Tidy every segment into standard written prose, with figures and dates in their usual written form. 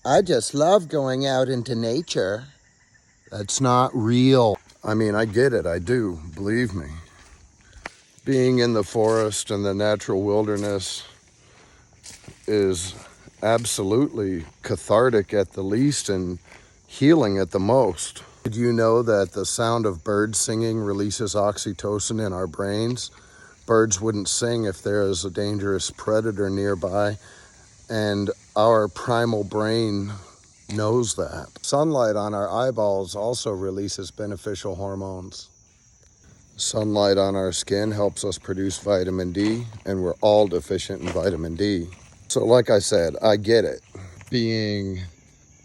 I just love going out into nature. That's not real. I mean, I get it. I do. Believe me. Being in the forest and the natural wilderness is absolutely cathartic at the least and healing at the most. Did you know that the sound of birds singing releases oxytocin in our brains? Birds wouldn't sing if there is a dangerous predator nearby, and our primal brain knows that. Sunlight on our eyeballs also releases beneficial hormones. Sunlight on our skin helps us produce vitamin D, and we're all deficient in vitamin D. So like I said, I get it. Being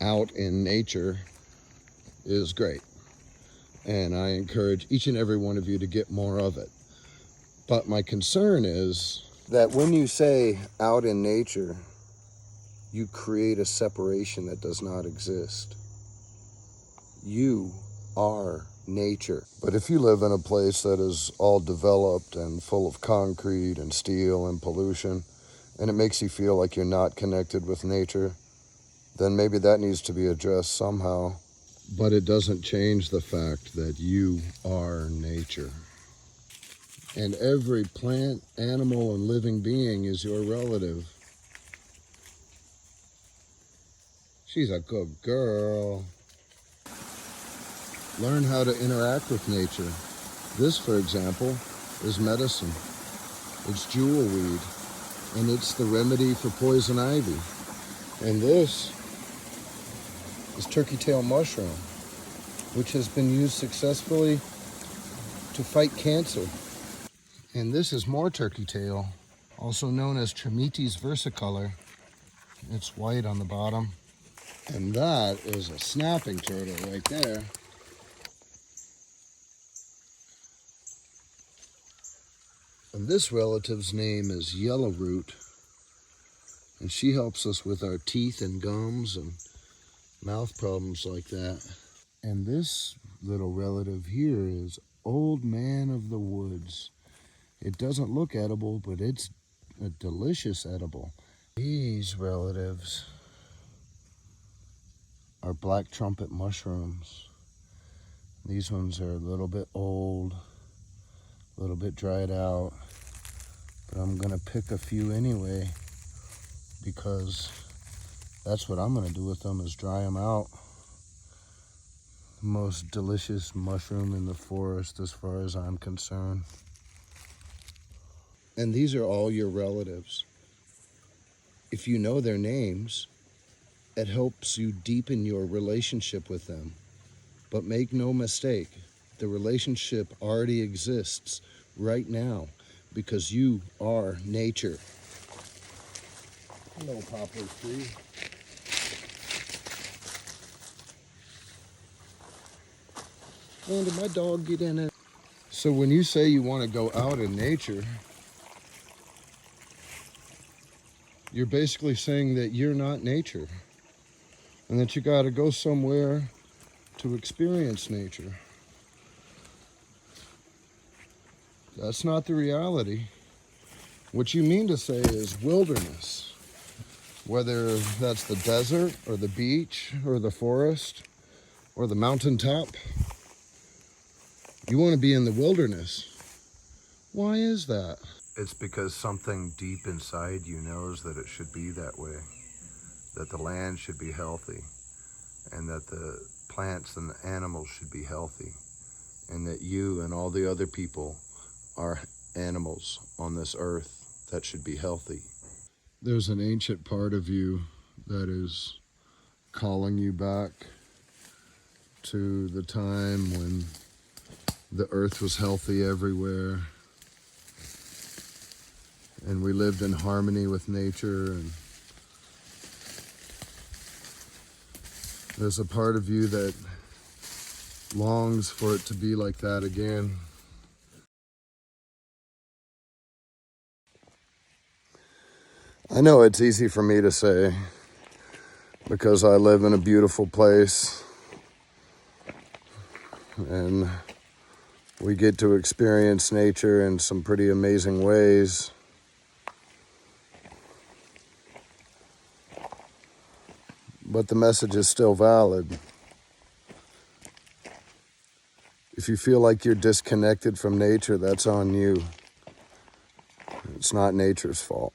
out in nature is great, and I encourage each and every one of you to get more of it. But my concern is that when you say out in nature, you create a separation that does not exist. You are nature. But if you live in a place that is all developed and full of concrete and steel and pollution, and it makes you feel like you're not connected with nature, then maybe that needs to be addressed somehow. But it doesn't change the fact that you are nature. And every plant, animal, and living being is your relative. She's a good girl. Learn how to interact with nature. This, for example, is medicine. It's jewelweed, and it's the remedy for poison ivy. And this is turkey tail mushroom, which has been used successfully to fight cancer. And this is more turkey tail, also known as Trametes versicolor. It's white on the bottom. And that is a snapping turtle right there. And this relative's name is Yellowroot, and she helps us with our teeth and gums and mouth problems like that. And this little relative here is Old Man of the Woods. It doesn't look edible, but it's a delicious edible. These relatives are black trumpet mushrooms. These ones are a little bit old, a little bit dried out, but I'm gonna pick a few anyway because that's what I'm gonna do with them, is dry them out. Most delicious mushroom in the forest as far as I'm concerned. And these are all your relatives. If you know their names, it helps you deepen your relationship with them. But make no mistake, the relationship already exists right now because you are nature. Hello, poplar tree. And did my dog get in it? So when you say you want to go out in nature, you're basically saying that you're not nature and that you got to go somewhere to experience nature. That's not the reality. What you mean to say is wilderness, whether that's the desert or the beach or the forest or the mountaintop. You want to be in the wilderness. Why is that? It's because something deep inside you knows that it should be that way, that the land should be healthy, and that the plants and the animals should be healthy, and that you and all the other people are animals on this earth that should be healthy. There's an ancient part of you that is calling you back to the time when the earth was healthy everywhere and we lived in harmony with nature, and there's a part of you that longs for it to be like that again. I know it's easy for me to say because I live in a beautiful place and we get to experience nature in some pretty amazing ways. but the message is still valid. If you feel like you're disconnected from nature, that's on you. It's not nature's fault.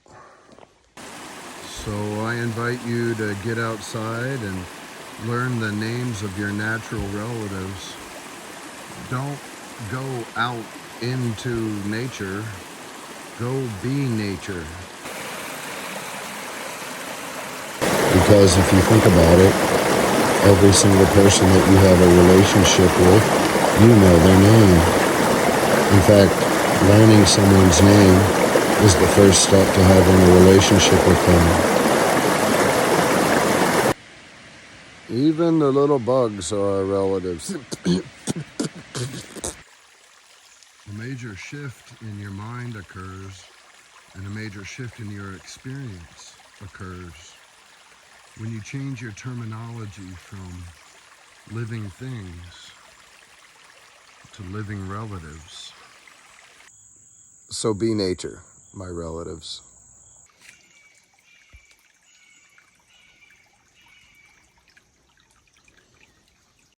So I invite you to get outside and learn the names of your natural relatives. Don't go out into nature. Go be nature. Because if you think about it, every single person that you have a relationship with, you know their name. In fact, learning someone's name is the first step to having a relationship with them. Even the little bugs are our relatives. A major shift in your mind occurs, and a major shift in your experience occurs when you change your terminology from living things to living relatives. So be nature, my relatives.